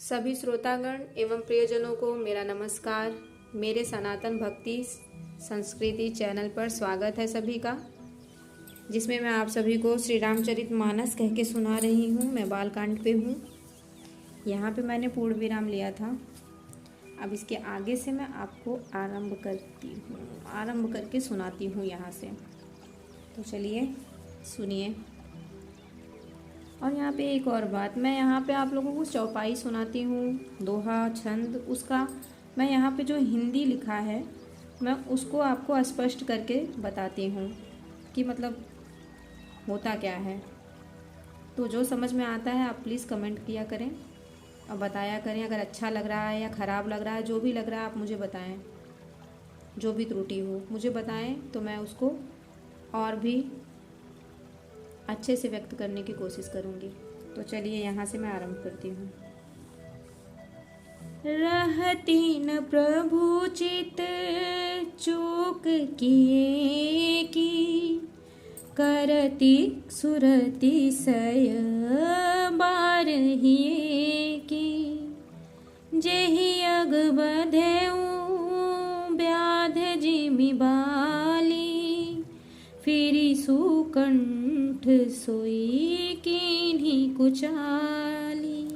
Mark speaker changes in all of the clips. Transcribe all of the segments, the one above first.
Speaker 1: सभी श्रोतागण एवं प्रियजनों को मेरा नमस्कार। मेरे सनातन भक्ति संस्कृति चैनल पर स्वागत है सभी का, जिसमें मैं आप सभी को श्री रामचरितमानस कह के सुना रही हूँ। मैं बालकांड पे हूँ। यहाँ पे मैंने पूर्ण विराम लिया था। अब इसके आगे से मैं आपको आरंभ करके सुनाती हूँ यहाँ से। तो चलिए सुनिए। और यहाँ पे एक और बात, मैं यहाँ पे आप लोगों को चौपाई सुनाती हूँ, दोहा छंद, उसका मैं यहाँ पे जो हिंदी लिखा है मैं उसको आपको स्पष्ट करके बताती हूँ कि मतलब होता क्या है। तो जो समझ में आता है आप प्लीज़ कमेंट किया करें और बताया करें। अगर अच्छा लग रहा है या ख़राब लग रहा है, जो भी लग रहा है आप मुझे बताएं। जो भी त्रुटि हो मुझे बताएं तो मैं उसको और भी अच्छे से व्यक्त करने की कोशिश करूँगी। तो चलिए यहाँ से मैं आरंभ करती हूँ। रहती न प्रभु चित चूक किए की, करती सुरति सय बारहिए की, जेहि अग बधेऊ व्याध जिमि बाली, फिरी सुकंठ सोई कीन्ही कुचाली।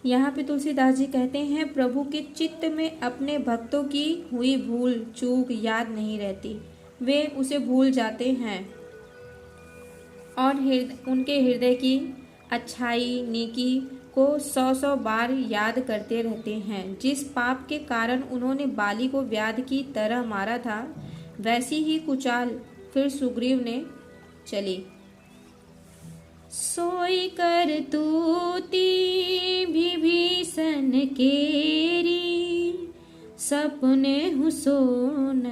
Speaker 1: यहाँ पे तुलसीदास जी कहते हैं, प्रभु के चित्त में अपने भक्तों की हुई भूल चूक याद नहीं रहती, वे उसे भूल जाते हैं और उनके हृदय की अच्छाई नेकी को 100 बार याद करते रहते हैं। जिस पाप के कारण उन्होंने बाली को व्याध की तरह मारा था, वैसी ही कुचाल फिर सुग्रीव ने चली। सोई कर तूती विभीषण केरी, सपने हुसोन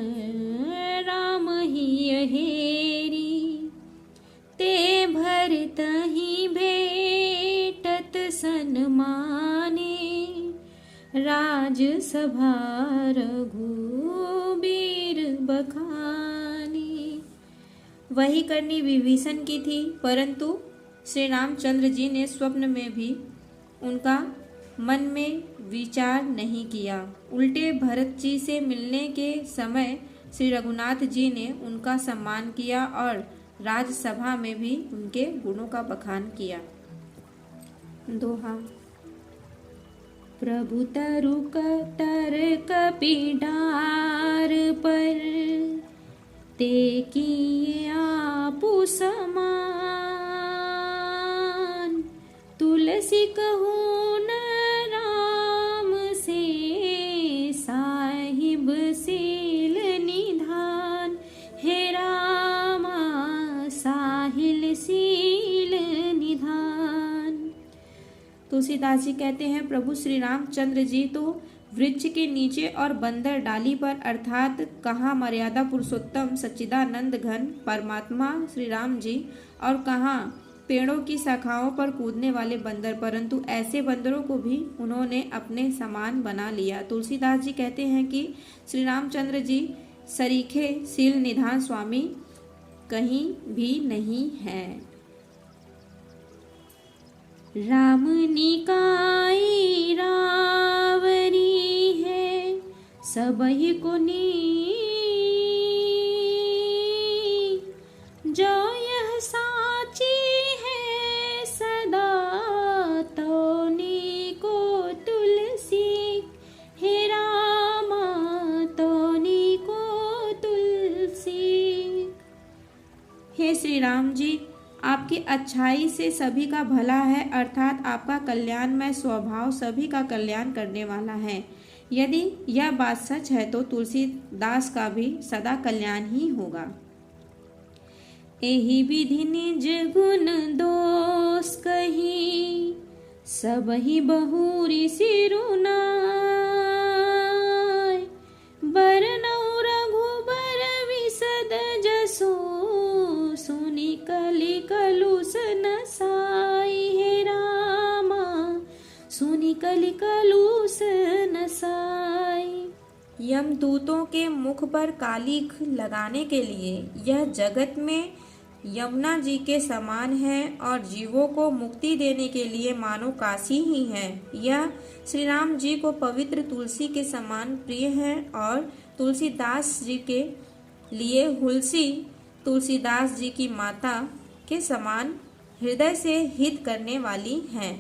Speaker 1: राम ही अहेरी, ते भरत ही भेटत सन्माने, राज सभा रघुबीर बखानी। वही करनी विभीषण की थी, परंतु श्री रामचंद्र जी ने स्वप्न में भी उनका मन में विचार नहीं किया। उल्टे भरत जी से मिलने के समय श्री रघुनाथ जी ने उनका सम्मान किया और राजसभा में भी उनके गुणों का बखान किया। दोहा। प्रभु तरुक तरक पिडार पर, ते किए आपु समान, तुलसी कहूँ न राम से, साहिब सील निधान, हे रामा साहिल सील निधान। तुलसीदास जी कहते हैं, प्रभु श्री रामचंद्र जी तो वृक्ष के नीचे और बंदर डाली पर अर्थात कहाँ मर्यादा पुरुषोत्तम सच्चिदानंद घन परमात्मा श्री राम जी, और कहाँ पेड़ों की शाखाओं पर कूदने वाले बंदर, परंतु ऐसे बंदरों को भी उन्होंने अपने समान बना लिया। तुलसीदास जी कहते हैं कि श्री रामचंद्र जी सरीखे शील निधान स्वामी कहीं भी नहीं है। राम निकाई रावरी है, सबहि को नी, जो यह साची है सदा, तोनी को तुलसी, हे रामा तोनी को तुलसी। हे श्री राम जी, आपकी अच्छाई से सभी का भला है, अर्थात आपका कल्याणमय स्वभाव सभी का कल्याण करने वाला है। यदि यह बात सच है तो तुलसीदास का भी सदा कल्याण ही होगा। एहि विधि निज गुण दोष कही, सबहि बहुरी सिरुनाय, बरनउँ रघुबर विशद जसो, सुनि कलि कलुष नसाई, हे रामा सुनि कलि कलुष नसाई। यमदूतों के मुख पर कालिख लगाने के लिए यह जगत में
Speaker 2: यमुना जी के समान है और जीवों को मुक्ति देने के लिए मानो काशी ही है। यह श्री राम जी को पवित्र तुलसी के समान प्रिय है और तुलसीदास जी के लिए हुलसी तुलसीदास जी की माता के समान हृदय से हित करने वाली है।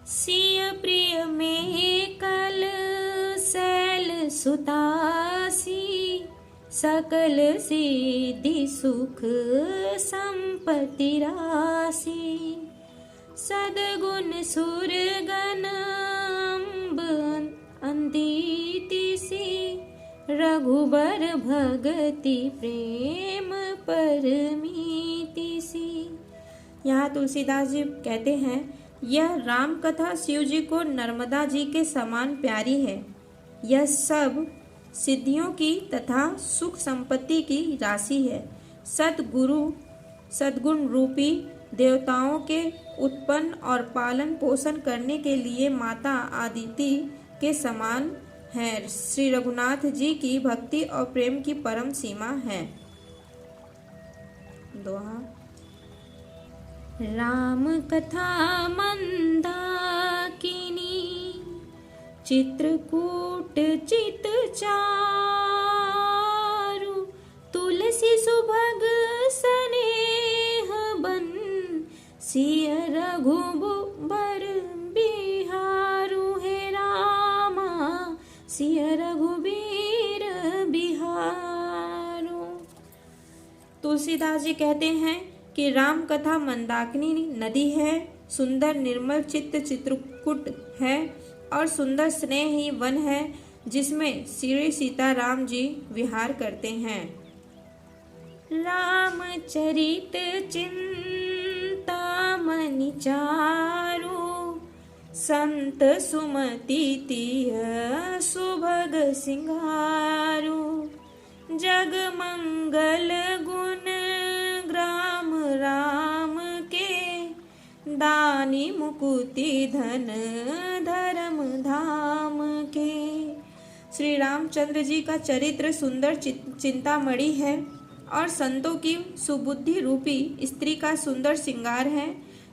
Speaker 1: सिय प्रिय में कल शैल सुतासी, सकल सिद्धि सुख संपत्ति राशि। सदगुण सुरगण अम्ब अंदिति सी, रघुबर भगति प्रेम परमीति सी।
Speaker 2: यहाँ तुलसीदास जी कहते हैं, यह राम कथा शिव जी को नर्मदा जी के समान प्यारी है। यह सब सिद्धियों की तथा सुख संपत्ति की राशि है। सद्गुण रूपी देवताओं के उत्पन्न और पालन पोषण करने के लिए माता आदिति के समान है। श्री रघुनाथ जी की भक्ति और प्रेम की परम सीमा है। दोहा।
Speaker 1: राम कथा मंदाकिनी, चित्रकूट चित चारु। तुलसी सुभग स्नेह बन, सिय रघुबर बिहारु। हे रामा सिय रघुबीर बिहारु।
Speaker 2: तुलसीदास जी कहते हैं कि राम कथा मंदाकिनी नदी है, सुंदर निर्मल चित्त चित्रकूट है और सुंदर स्नेह ही वन है जिसमें श्री सीताराम जी विहार करते हैं।
Speaker 1: रामचरित चिंतामणि चारु, संत सुमति तिय सुभग सिंगारु। जग मंगल गुण ग्राम राम के, दानी मुकुति धन धर्म धाम के। श्री रामचंद्र जी का चरित्र सुंदर चिंतामणि है और संतों की सुबुद्धि रूपी स्त्री का सुंदर श्रृंगार है।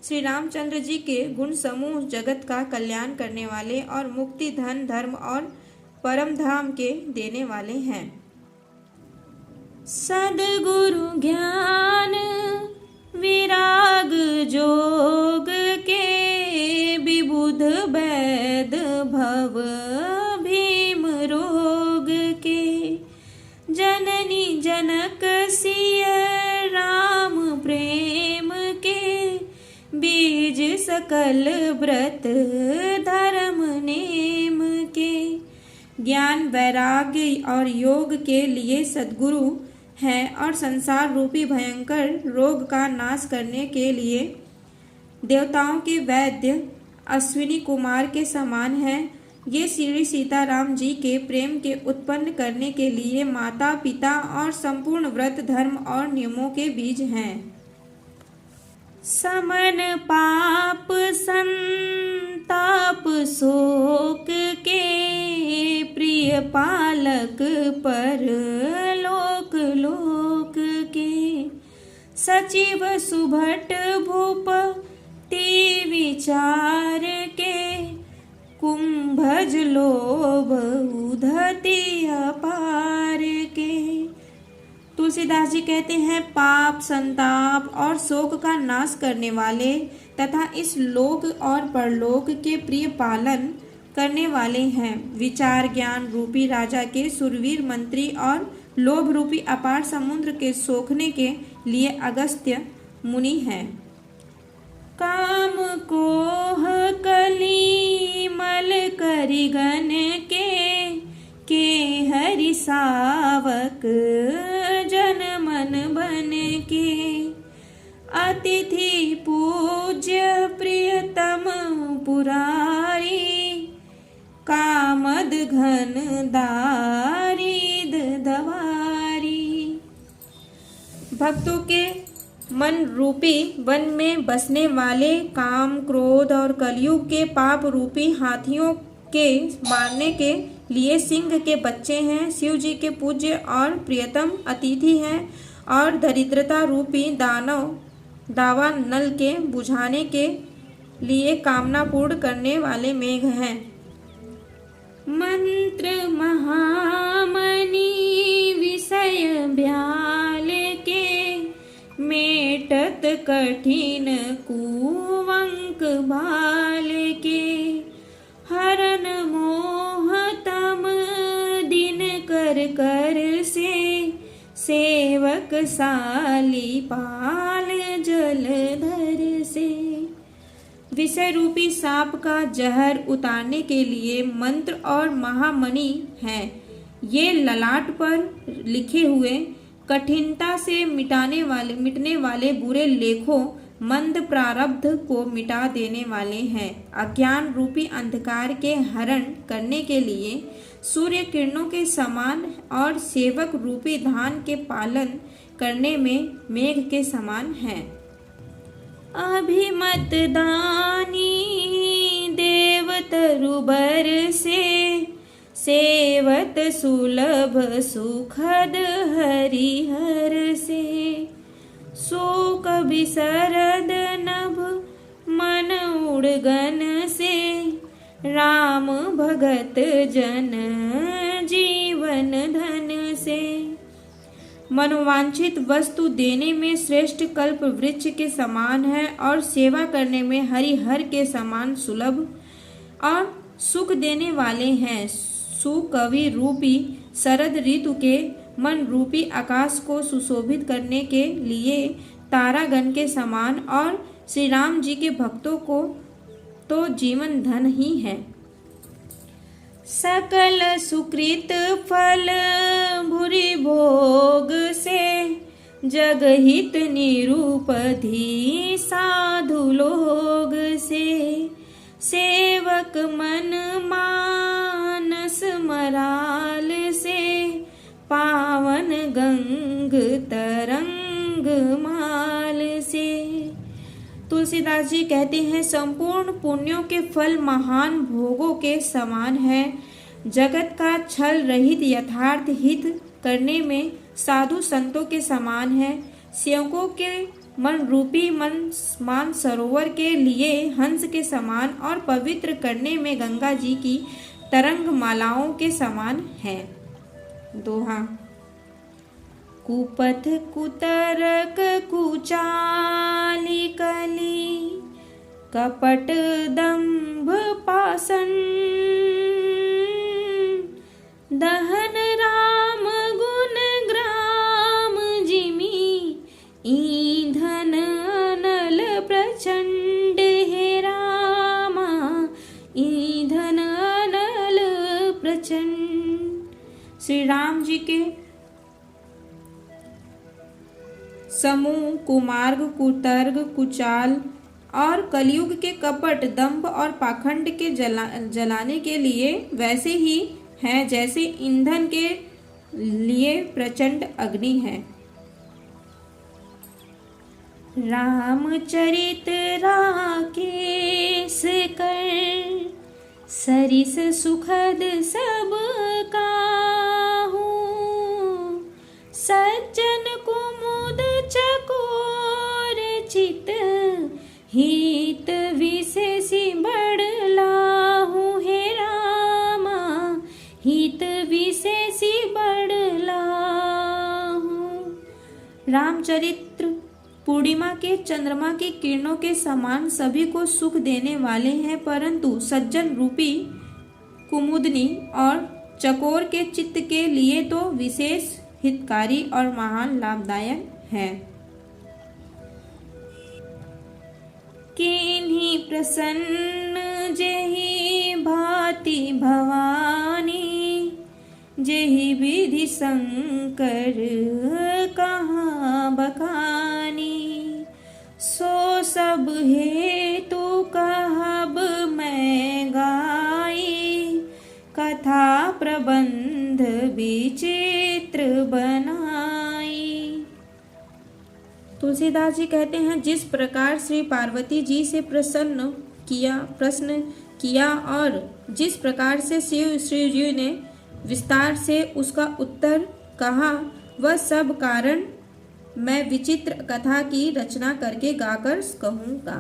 Speaker 1: श्री रामचंद्र जी के गुण समूह जगत का कल्याण करने वाले और मुक्ति धन धर्म और परम धाम के देने वाले हैं। सद्गुरु ज्ञान विराग जोग के, विबुध वैद भव भीम रोग के। जननी जनक सिय राम प्रेम के, बीज सकल व्रत धर्म नेम के। ज्ञान वैराग्य और योग के लिए सद्गुरु है और संसार रूपी भयंकर रोग का नाश करने के लिए देवताओं के वैद्य अश्विनी कुमार के समान है। ये श्री सीताराम जी के प्रेम के उत्पन्न करने के लिए माता पिता और संपूर्ण व्रत धर्म और नियमों के बीज हैं। समन पाप संताप शोक के, प्रिय पालक पर लोक लोक के। सचिव सुभट भूप ती विचार के, कुंभज लोभ उधति अपार के। तुलसीदास जी कहते हैं, पाप संताप और शोक का नाश करने वाले तथा इस लोक और परलोक के प्रिय पालन करने वाले हैं। विचार ज्ञान रूपी राजा के सुरवीर मंत्री और लोभ रूपी अपार समुद्र के सोखने के लिए अगस्त्य मुनि हैं। काम कोह कली मल करिगन के हरि सावक जन मन बन के। अतिथि पूज्य प्रियतम पुरारी, कामद घन दारिद दवारी।
Speaker 2: भक्तों के मन रूपी वन में बसने वाले काम क्रोध और कलयुग के पाप रूपी हाथियों के मारने के लिए सिंह के बच्चे हैं। शिव जी के पूज्य और प्रियतम अतिथि हैं और दरिद्रता रूपी दावा नल के बुझाने के लिए कामना पूर्ण करने वाले मेघ हैं।
Speaker 1: मंत्र महामणि विषय ब्याल के, मेटत कठिन कुवंक बाल के। हरन मोहतम दिन कर कर से, सेवक साली पाल जलधर से। विषय रूपी सांप का जहर उतारने के लिए मंत्र और महामणि हैं। ये ललाट पर लिखे हुए कठिनता से मिटने वाले बुरे लेखों मंद प्रारब्ध को मिटा देने वाले हैं। अज्ञान रूपी अंधकार के हरण करने के लिए सूर्य किरणों के समान और सेवक रूपी धान के पालन करने में मेघ के समान हैं। अभिमत दानी देवतरुबर से, सेवत सुलभ सुखद हरिहर से। शोक विसरद नभ मन उड़गन से, राम भगत जन जीवन धन से। मनोवांछित वस्तु देने में श्रेष्ठ कल्प वृक्ष के समान है और सेवा करने में हरिहर के समान सुलभ और सुख देने वाले हैं। सुकवि रूपी शरद ऋतु के मन रूपी आकाश को सुशोभित करने के लिए तारागण के समान और श्री राम जी के भक्तों को तो जीवन धन ही है। सकल सुकृत फल भूरि भोग से, जगहित निरूपधि साधु लोग से। सेवक मन मानस मराल से, पावन गंग तरंग माल से। तुलसीदास जी कहते हैं, संपूर्ण पुण्यों के फल महान भोगों के समान है। जगत का छल रहित यथार्थ हित करने में साधु संतों के समान है। सेवकों के मन रूपी मान सरोवर के लिए हंस के समान और पवित्र करने में गंगा जी की तरंग मालाओं के समान है। दोहा। कुपथ कुतरक कुचाली कली, कपट दंभ पासन। दहन राम गुण ग्राम जिमी, ईंधन अनल प्रचंड। हे रामा ईंधन अनल प्रचंड। श्री राम जी के समूह कुमार्ग कुतर्ग कुचाल और कलयुग के कपट दंभ और पाखंड के जलाने के लिए वैसे ही हैं जैसे ईंधन के लिए प्रचंड अग्नि है। रामचरित राकेश कर, सरिस सुखद सब काहू। सज्जन कुमुद चकोर चित, हित विशेषी बड़लाहू। हे रामा हित विशेषी बड़लाहू। रामचरित्र पूर्णिमा के चंद्रमा की किरणों के समान सभी को सुख देने वाले हैं, परंतु सज्जन रूपी कुमुदनी और चकोर के चित्त के लिए तो विशेष हितकारी और महान लाभदायक है। किन्हीं प्रसन्न जेहि भांति भवानी, जेहि विधि शंकर कहाँ बखानी। सो सब हेतु कहब मैं गाई, कथा प्रबंध विचित्र बनाई। तुलसीदास जी कहते हैं, जिस प्रकार श्री पार्वती जी से प्रश्न किया और जिस प्रकार से श्री जी ने विस्तार से उसका उत्तर कहा, वह सब कारण
Speaker 2: मैं विचित्र कथा की रचना करके गाकर कहूँगा।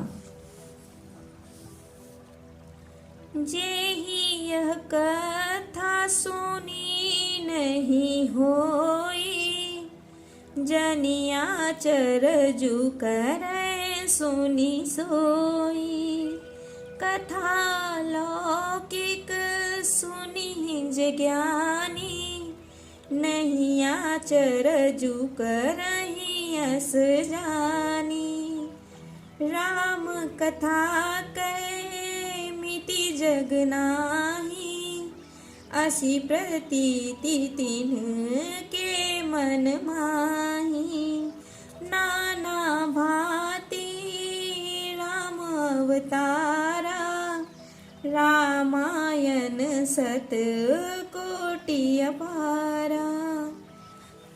Speaker 1: जेहि यह कथा सुनी नहीं होई, जनिया चरजु करे सुनी सोई। कथा लौकिक सुनी जे ज्ञानी, नहीं आचरजु करही अस जानी। राम कथा कहे मिति जग नाही, असी प्रतीति तिन्ह के मन माही। नाना भांति राम अवतारा, रामायण सत कोटि अपारा।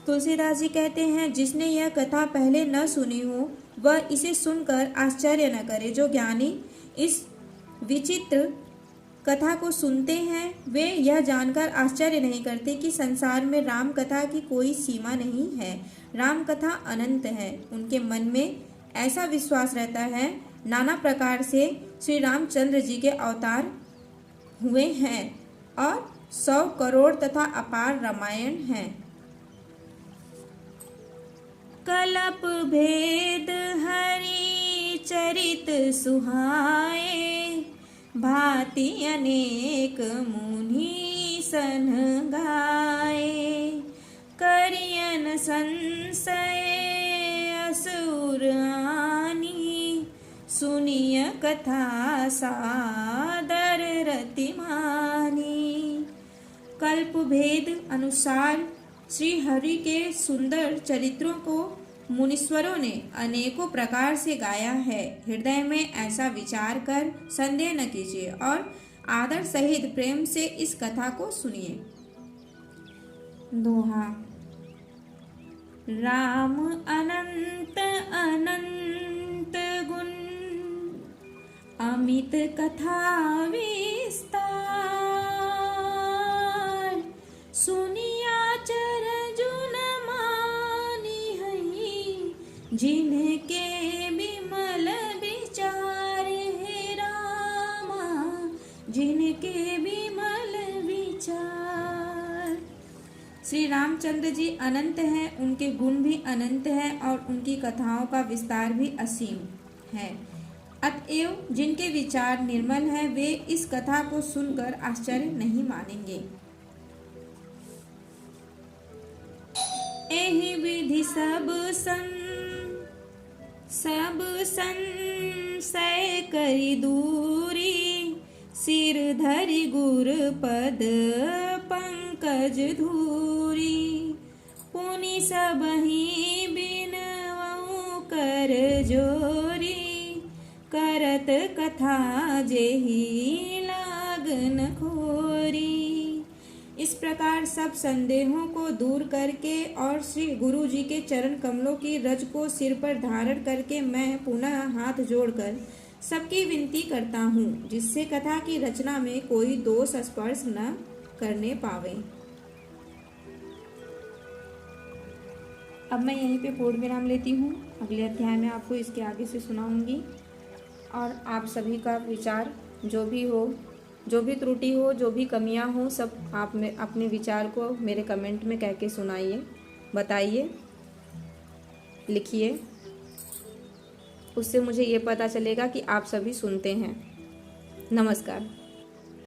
Speaker 1: तुलसीदास जी कहते हैं, जिसने यह कथा पहले न सुनी हो वह इसे सुनकर आश्चर्य न करे। जो ज्ञानी इस विचित्र कथा को सुनते हैं वे यह जानकर आश्चर्य नहीं करते कि संसार में राम कथा की कोई सीमा नहीं है। राम कथा अनंत है। उनके मन में ऐसा विश्वास रहता है नाना प्रकार से श्री रामचंद्र जी के अवतार हुए हैं और 100 करोड़ तथा अपार रामायण है। कलप भेद हरि चरित सुहाए, भांति अनेक मुनि सन गाए। करियन संशय असुर आनी, सुनिय कथा सादर रति मानी। कल्प भेद अनुसार श्री हरि के सुंदर चरित्रों को मुनीश्वरों ने अनेकों प्रकार से गाया है। हृदय में ऐसा विचार कर संदेह न कीजिए और आदर सहित प्रेम से इस कथा को सुनिए। दोहा। राम अनंत अनंत गुण, अमित कथा विस्तार। सुनिया चरजु न मानी हई, जिनके विमल विचार। हे रामा जिनके विमल विचार। श्री रामचंद्र जी अनंत हैं, उनके गुण भी अनंत हैं और उनकी कथाओं का विस्तार भी असीम है। अतएव जिनके विचार निर्मल हैं वे इस कथा को सुनकर आश्चर्य नहीं मानेंगे। एहि विधि सब संशय करि दूरी, सिर धरि गुर पद पंकज धूरी। पुनि सबहि बिनवउ कर जोरी, करत कथा जेहि लागन खोरी। इस प्रकार सब संदेहों को दूर करके और श्री गुरु जी के चरण कमलों की रज को सिर पर धारण करके मैं पुनः हाथ जोड़कर सबकी विनती करता हूँ, जिससे कथा की रचना में कोई दोष स्पर्श न करने पावे। अब मैं यहीं पे पूर्ण विराम लेती हूँ। अगले अध्याय में आपको इसके आगे से सुनाऊंगी और आप सभी का विचार जो भी हो, जो भी त्रुटि हो, जो भी कमियां हो, सब आप में अपने विचार को मेरे कमेंट में कह के सुनाइए, बताइए, लिखिए। उससे मुझे ये पता चलेगा कि आप सभी सुनते हैं। नमस्कार।